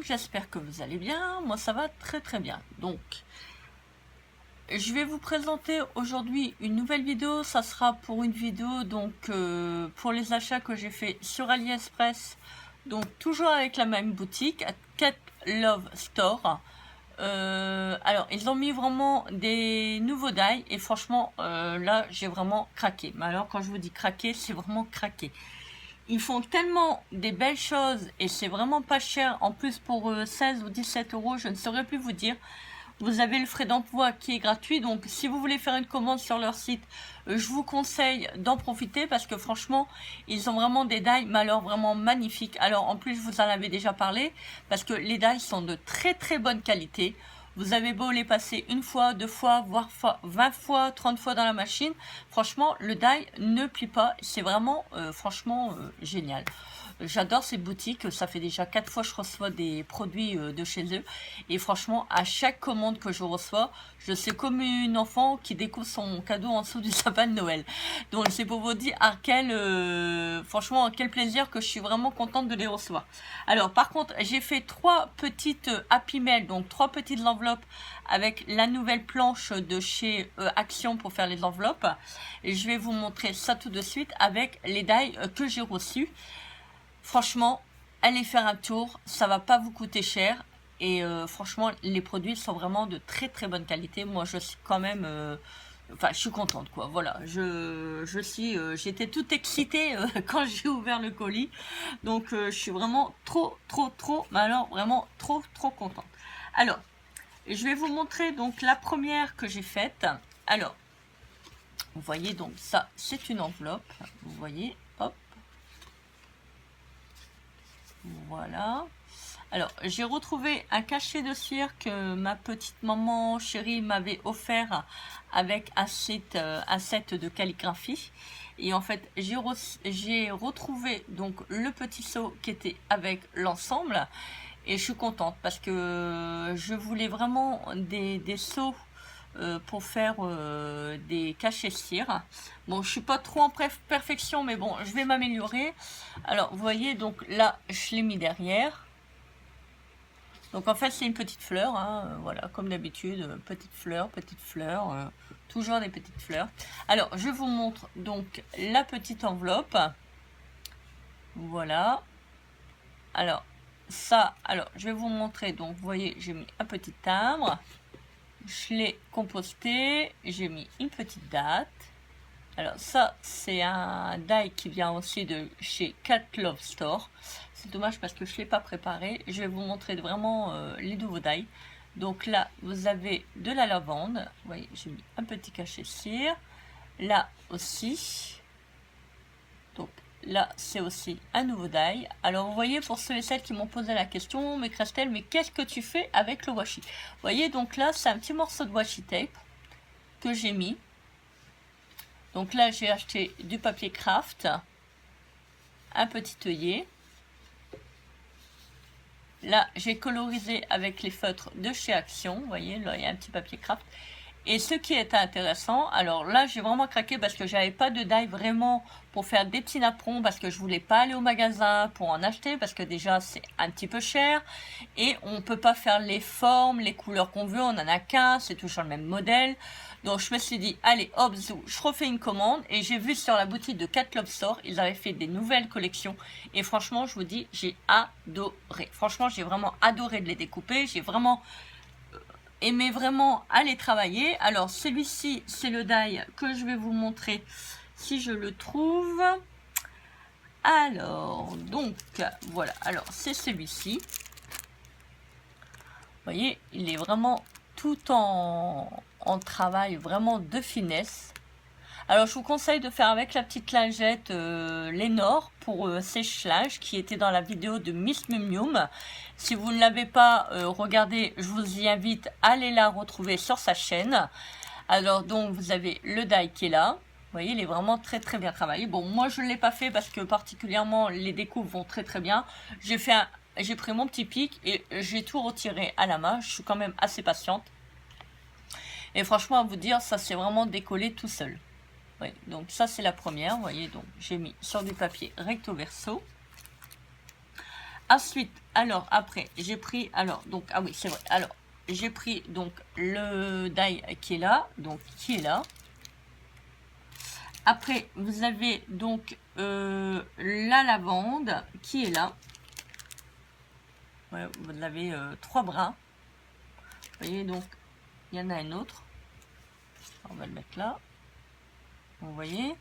j'espère que vous allez bien, moi ça va très très bien. Donc, je vais vous présenter aujourd'hui une nouvelle vidéo, ça sera pour une vidéo donc pour les achats que j'ai fait sur AliExpress, donc toujours avec la même boutique, Cat Love Store. Alors, ils ont mis vraiment des nouveaux dies et franchement, là j'ai vraiment craqué. Mais alors quand je vous dis craquer, c'est vraiment craquer. Ils font tellement des belles choses et c'est vraiment pas cher. En plus pour 16 ou 17 euros, je ne saurais plus vous dire. Vous avez le frais d'envoi qui est gratuit. Donc si vous voulez faire une commande sur leur site, je vous conseille d'en profiter parce que franchement, ils ont vraiment des dies, mais alors vraiment magnifiques. Alors en plus, je vous en avais déjà parlé parce que les dies sont de très très bonne qualité. Vous avez beau les passer une fois, deux fois, voire 20 fois, 30 fois dans la machine. Franchement, le die ne plie pas. C'est vraiment, franchement, génial. J'adore ces boutiques. Ça fait déjà 4 fois que je reçois des produits de chez eux. Et franchement, à chaque commande que je reçois, je suis comme une enfant qui découvre son cadeau en dessous du sapin de Noël. Donc c'est pour vous dire à quel, franchement, quel plaisir que je suis vraiment contente de les recevoir. Alors par contre, j'ai fait 3 petites Happy Mail, donc 3 petites enveloppes avec la nouvelle planche de chez Action pour faire les enveloppes. Et je vais vous montrer ça tout de suite avec les dies que j'ai reçus. Franchement, allez faire un tour, ça va pas vous coûter cher. Et franchement, les produits sont vraiment de très très bonne qualité. Moi, je suis quand même... enfin, je suis contente, quoi. Voilà, j'étais toute excitée quand j'ai ouvert le colis. Donc, je suis vraiment trop, mais alors vraiment trop contente. Alors, je vais vous montrer donc la première que j'ai faite. Alors, vous voyez donc ça, c'est une enveloppe. Vous voyez, hop. Voilà. Alors, j'ai retrouvé un cachet de cire que ma petite maman chérie m'avait offert avec un set de calligraphie. Et en fait, j'ai retrouvé donc le petit seau qui était avec l'ensemble. Et je suis contente parce que je voulais vraiment des seaux pour faire des cachets cire. Bon, je suis pas trop en perfection, mais bon, je vais m'améliorer. Alors, vous voyez, donc là, je l'ai mis derrière. Donc en fait, c'est une petite fleur, hein, voilà, comme d'habitude, petite fleur, toujours des petites fleurs. Alors, je vous montre donc la petite enveloppe. Voilà. Alors, ça, alors, je vais vous montrer, donc vous voyez, j'ai mis un petit timbre. Je l'ai composté, j'ai mis une petite date. Alors ça, c'est un die qui vient aussi de chez Cat Love Store. C'est dommage parce que je ne l'ai pas préparé. Je vais vous montrer vraiment les nouveaux dies. Donc là, vous avez de la lavande. Vous voyez, j'ai mis un petit cachet cire. Là aussi. Donc là, c'est aussi un nouveau die. Alors, vous voyez, pour ceux et celles qui m'ont posé la question, mais Christelle, mais qu'est-ce que tu fais avec le washi? Vous voyez, donc là, c'est un petit morceau de washi tape que j'ai mis. Donc là, j'ai acheté du papier craft, un petit œillet. Là, j'ai colorisé avec les feutres de chez Action. Vous voyez, là, il y a un petit papier craft. Et ce qui est intéressant, alors là, j'ai vraiment craqué parce que j'avais pas de die vraiment pour faire des petits napperons parce que je voulais pas aller au magasin pour en acheter parce que déjà, c'est un petit peu cher. Et on peut pas faire les formes, les couleurs qu'on veut, on en a qu'un, c'est toujours le même modèle. Donc je me suis dit, allez hop, zou, je refais une commande et j'ai vu sur la boutique de Cat Love Store, ils avaient fait des nouvelles collections et franchement, je vous dis, j'ai adoré. Franchement, j'ai vraiment adoré de les découper, j'ai vraiment aimé vraiment aller travailler. Alors celui-ci, c'est le die que je vais vous montrer si je le trouve. Alors, donc, voilà, alors c'est celui-ci. Vous voyez, il est vraiment tout en travail vraiment de finesse. Alors je vous conseille de faire avec la petite lingette Lénore pour sèche-linge qui était dans la vidéo de Miss Mium. Si vous ne l'avez pas regardé, je vous y invite à aller la retrouver sur sa chaîne. Alors donc vous avez le die qui est là. Vous voyez, il est vraiment très bien travaillé. Bon, moi je ne l'ai pas fait parce que particulièrement les découpes vont très bien. J'ai pris mon petit pic et j'ai tout retiré à la main. Je suis quand même assez patiente. Et franchement, à vous dire, ça s'est vraiment décollé tout seul. Oui, donc ça c'est la première. Vous voyez, donc j'ai mis sur du papier recto verso. Ensuite, alors après, j'ai pris, alors donc, ah oui, c'est vrai, alors j'ai pris donc le die qui est là, donc qui est là. Après, vous avez donc la lavande qui est là. Ouais, vous avez 3 brins. Vous voyez, donc il y en a un autre. On va le mettre là. Vous voyez.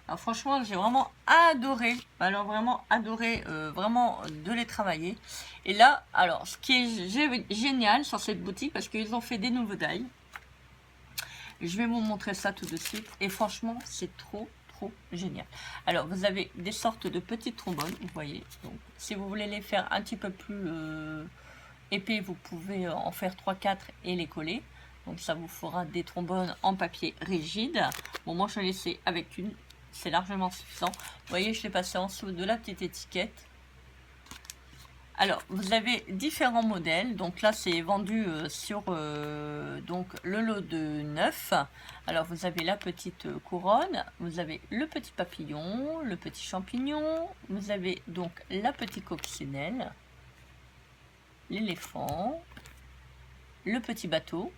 Alors franchement, j'ai vraiment adoré. Alors vraiment adoré, vraiment de les travailler. Et là, alors ce qui est génial sur cette boutique, parce qu'ils ont fait des nouveaux die. Je vais vous montrer ça tout de suite. Et franchement, c'est trop génial. Alors, vous avez des sortes de petites trombones, vous voyez. Donc, si vous voulez les faire un petit peu plus épais, vous pouvez en faire 3-4 et les coller. Donc, ça vous fera des trombones en papier rigide. Bon, moi, je l'ai laissé avec une. C'est largement suffisant. Vous voyez, je l'ai passé en dessous de la petite étiquette. Alors, vous avez différents modèles. Donc là, c'est vendu sur donc le lot de 9. Alors, vous avez la petite couronne, vous avez le petit papillon, le petit champignon, vous avez donc la petite coccinelle, l'éléphant, le petit bateau,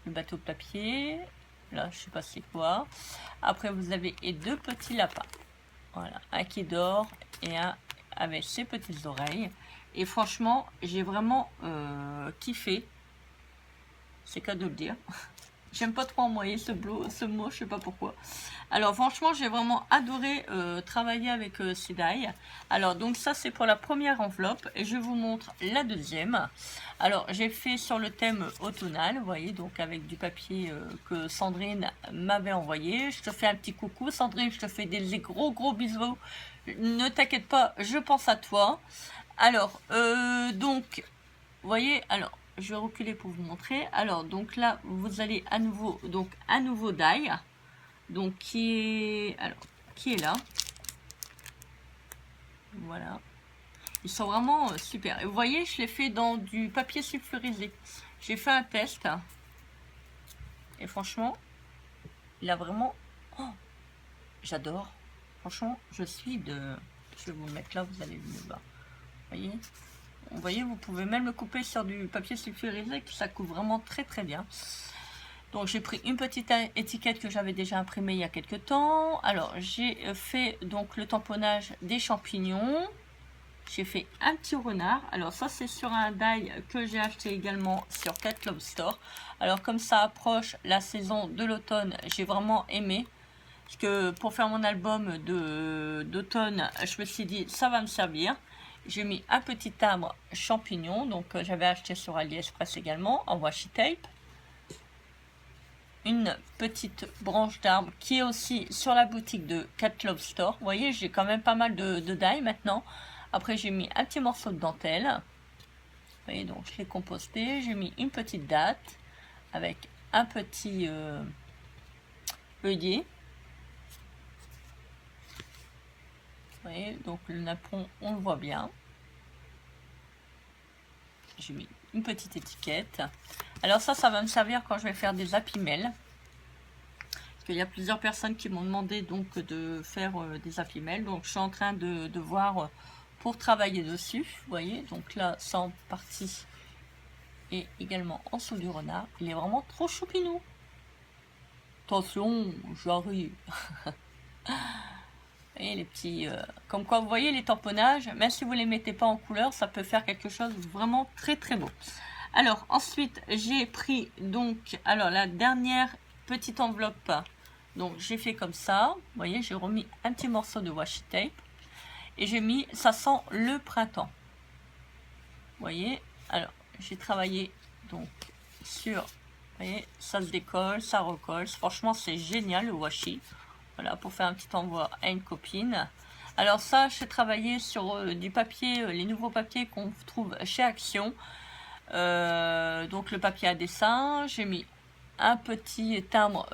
le bateau de papier. Là, je sais pas c'est quoi. Après, vous avez et 2 petits lapins. Voilà, un qui dort et un avec ses petites oreilles. Et franchement, j'ai vraiment kiffé. C'est qu'à de le dire. J'aime pas trop envoyer ce mot, je sais pas pourquoi. Alors franchement, j'ai vraiment adoré travailler avec ces die. Alors donc ça, c'est pour la première enveloppe. Et je vous montre la deuxième. Alors j'ai fait sur le thème automnal, vous voyez, donc avec du papier que Sandrine m'avait envoyé. Je te fais un petit coucou, Sandrine, je te fais des gros bisous. Ne t'inquiète pas, je pense à toi. Alors, donc, vous voyez, alors, je vais reculer pour vous montrer. Alors, donc là, vous allez à nouveau, donc, un nouveau die. Donc, qui est là. Voilà. Ils sont vraiment super. Et vous voyez, je l'ai fait dans du papier sulfurisé. J'ai fait un test. Et franchement, il a vraiment... Oh, j'adore. Franchement, je suis de... Je vais vous le mettre là, vous allez le voir. Vous voyez, vous pouvez même le couper sur du papier sulfurisé, que ça coupe vraiment très bien. Donc j'ai pris une petite étiquette que j'avais déjà imprimée il y a quelques temps. Alors j'ai fait donc le tamponnage des champignons. J'ai fait un petit renard. Alors ça, c'est sur un die que j'ai acheté également sur Cat Club Store. Alors comme ça approche la saison de l'automne, j'ai vraiment aimé. Parce que pour faire mon album d'automne, je me suis dit ça va me servir. J'ai mis un petit arbre champignon, donc j'avais acheté sur AliExpress également en washi tape. Une petite branche d'arbre qui est aussi sur la boutique de Cat Club Store. Vous voyez, j'ai quand même pas mal de die maintenant. Après, j'ai mis un petit morceau de dentelle. Vous voyez, donc je l'ai composté. J'ai mis une petite date avec un petit œillet. Vous voyez, donc le napperon, on le voit bien. J'ai mis une petite étiquette. Alors ça va me servir quand je vais faire des happy-mails. Parce qu'il y a plusieurs personnes qui m'ont demandé donc de faire des happy-mails. Donc je suis en train de voir pour travailler dessus. Vous voyez, donc là, ça en partie. Et également en dessous du renard. Il est vraiment trop choupinou. Attention, j'arrive. Et les petits... comme quoi, vous voyez les tamponnages, même si vous ne les mettez pas en couleur, ça peut faire quelque chose de vraiment très beau. Alors, ensuite, j'ai pris donc... Alors, la dernière petite enveloppe. Donc, j'ai fait comme ça. Vous voyez, j'ai remis un petit morceau de washi tape. Et j'ai mis... Ça sent le printemps. Vous voyez. Alors, j'ai travaillé donc sur... Vous voyez, ça se décolle, ça recolle. Franchement, c'est génial le washi. Voilà, pour faire un petit envoi à une copine. Alors ça, j'ai travaillé sur du papier, les nouveaux papiers qu'on trouve chez Action. Donc le papier à dessin. J'ai mis un petit timbre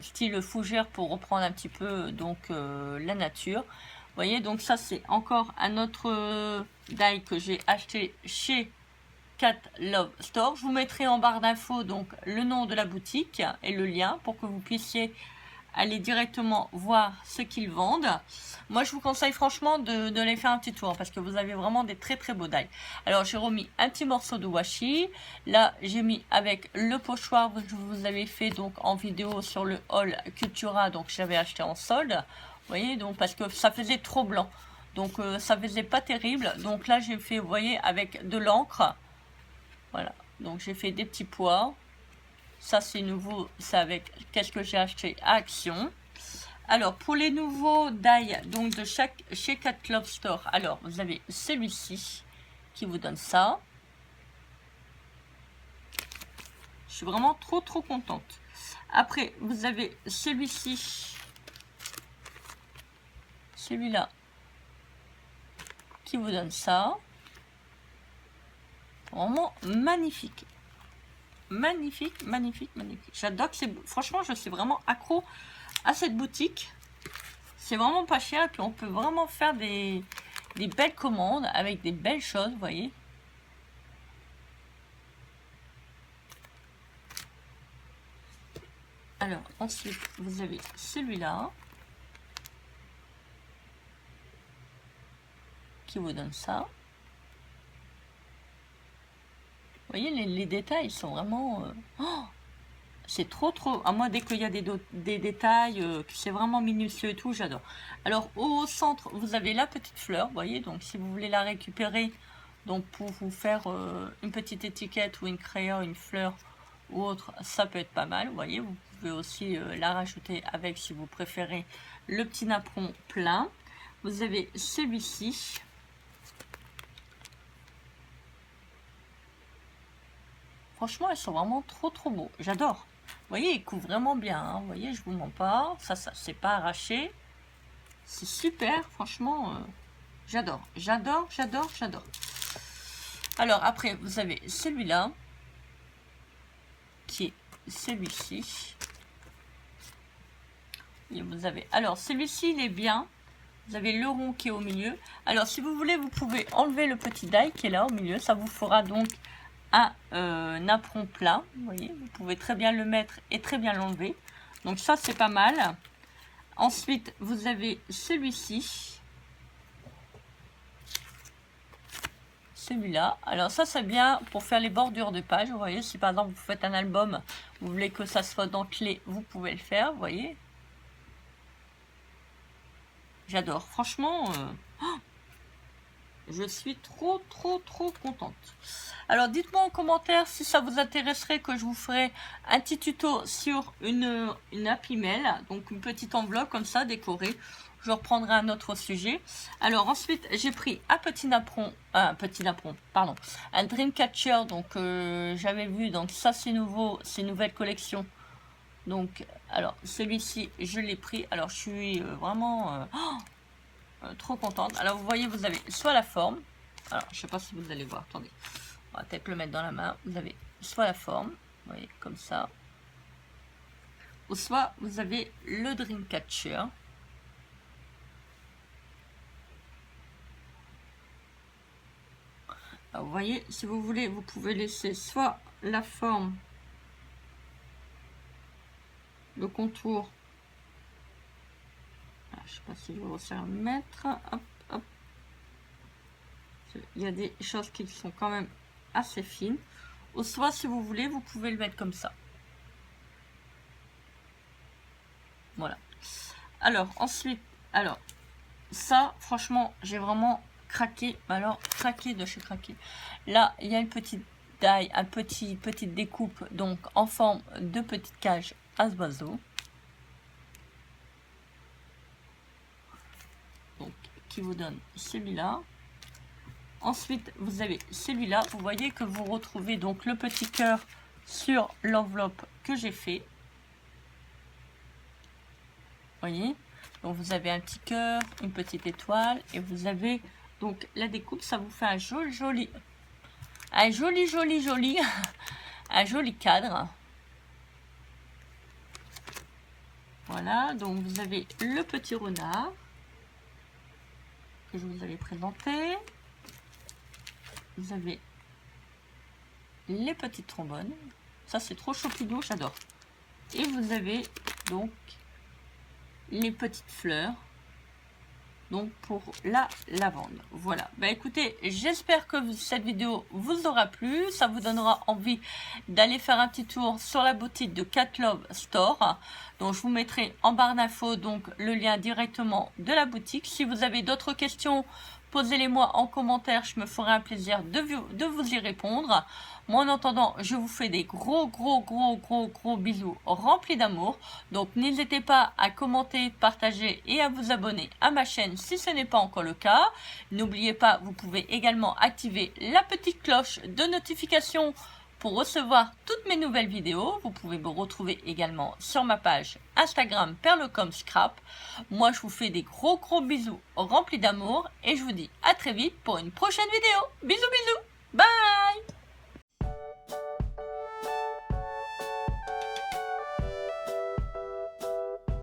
style fougère pour reprendre un petit peu donc la nature. Vous voyez, donc ça c'est encore un autre die que j'ai acheté chez Cat Love Store. Je vous mettrai en barre d'infos donc le nom de la boutique et le lien pour que vous puissiez aller directement voir ce qu'ils vendent. Moi, je vous conseille franchement de les faire un petit tour parce que vous avez vraiment des très très beaux die. Alors, j'ai remis un petit morceau de washi. Là, j'ai mis avec le pochoir que je vous avais fait donc en vidéo sur le haul Cultura. Donc, j'avais acheté en solde. Vous voyez, donc parce que ça faisait trop blanc. Donc, ça faisait pas terrible. Donc là, j'ai fait, vous voyez, avec de l'encre. Voilà. Donc, j'ai fait des petits pois. Ça, c'est nouveau. C'est avec qu'est-ce que j'ai acheté à Action. Alors, pour les nouveaux die donc de chez Cat Club Store, alors, vous avez celui-ci qui vous donne ça. Je suis vraiment trop contente. Après, vous avez celui-ci. Celui-là qui vous donne ça. Vraiment magnifique. Magnifique. J'adore que c'est... Franchement, je suis vraiment accro à cette boutique. C'est vraiment pas cher. Et puis, on peut vraiment faire des belles commandes avec des belles choses, vous voyez. Alors, ensuite, vous avez celui-là. Qui vous donne ça. Vous voyez, les détails sont vraiment... Oh, c'est trop... À moi, dès qu'il y a des détails, que c'est vraiment minutieux et tout, j'adore. Alors, au centre, vous avez la petite fleur, vous voyez. Donc, si vous voulez la récupérer, donc pour vous faire une petite étiquette ou une crayon, une fleur ou autre, ça peut être pas mal, vous voyez. Vous pouvez aussi la rajouter avec, si vous préférez, le petit napperon plein. Vous avez celui-ci. Franchement, ils sont vraiment trop beaux. J'adore. Vous voyez, ils couvrent vraiment bien. Hein. Vous voyez, je vous mens pas. Ça c'est pas arraché. C'est super. Franchement, j'adore. J'adore. Alors, après, vous avez celui-là. Qui est celui-ci. Et vous avez... Alors, celui-ci, il est bien. Vous avez le rond qui est au milieu. Alors, si vous voulez, vous pouvez enlever le petit die qui est là au milieu. Ça vous fera donc un napperon plat. Vous voyez, vous pouvez très bien le mettre et très bien l'enlever. Donc ça, c'est pas mal. Ensuite, vous avez celui-ci. Celui-là. Alors ça, c'est bien pour faire les bordures de page. Vous voyez, si par exemple, vous faites un album, vous voulez que ça soit dentelé, vous pouvez le faire. Vous voyez. J'adore. Franchement... je suis trop contente. Alors dites-moi en commentaire si ça vous intéresserait que je vous ferai un petit tuto sur une Happy Mail, donc une petite enveloppe comme ça décorée. Je reprendrai un autre sujet. Alors ensuite j'ai pris un napperon, pardon, un Dreamcatcher. Donc j'avais vu, donc ça c'est nouveau, c'est une nouvelle collection. Donc alors celui-ci je l'ai pris. Alors je suis vraiment trop contente. Alors vous voyez, vous avez soit la forme, alors je sais pas si vous allez voir, attendez, on va peut-être le mettre dans la main. Vous avez soit la forme, vous voyez, comme ça, ou soit vous avez le Dreamcatcher. Alors, vous voyez, si vous voulez, vous pouvez laisser soit la forme, le contour. Alors, je sais pas si je vais réussir à le mettre. Hop. Il y a des choses qui sont quand même assez fines. Ou soit, si vous voulez, vous pouvez le mettre comme ça. Voilà. Alors, ensuite, alors, ça, franchement, j'ai vraiment craqué. Alors, craqué de chez craqué. Là, il y a une petite die, petite découpe, donc en forme de petite cage à oiseau. Donc, qui vous donne celui-là. Ensuite, vous avez celui-là. Vous voyez que vous retrouvez donc le petit cœur sur l'enveloppe que j'ai fait. Vous voyez, donc vous avez un petit cœur, une petite étoile et vous avez donc la découpe. Ça vous fait un joli un joli cadre. Voilà, donc vous avez le petit renard que je vous avais présenté. Vous avez les petites trombones. Ça, c'est trop choupinou, j'adore. Et vous avez donc les petites fleurs. Donc pour la lavande. Voilà. Bah écoutez, j'espère que cette vidéo vous aura plu. Ça vous donnera envie d'aller faire un petit tour sur la boutique de Cat Love Store. Donc je vous mettrai en barre d'infos donc le lien directement de la boutique. Si vous avez d'autres questions, posez-les-moi en commentaire. Je me ferai un plaisir de vous y répondre. Moi en attendant, je vous fais des gros bisous remplis d'amour. Donc n'hésitez pas à commenter, partager et à vous abonner à ma chaîne si ce n'est pas encore le cas. N'oubliez pas, vous pouvez également activer la petite cloche de notification pour recevoir toutes mes nouvelles vidéos. Vous pouvez me retrouver également sur ma page Instagram perlecomscrap. Moi je vous fais des gros bisous remplis d'amour et je vous dis à très vite pour une prochaine vidéo. Bisous bisous, bye.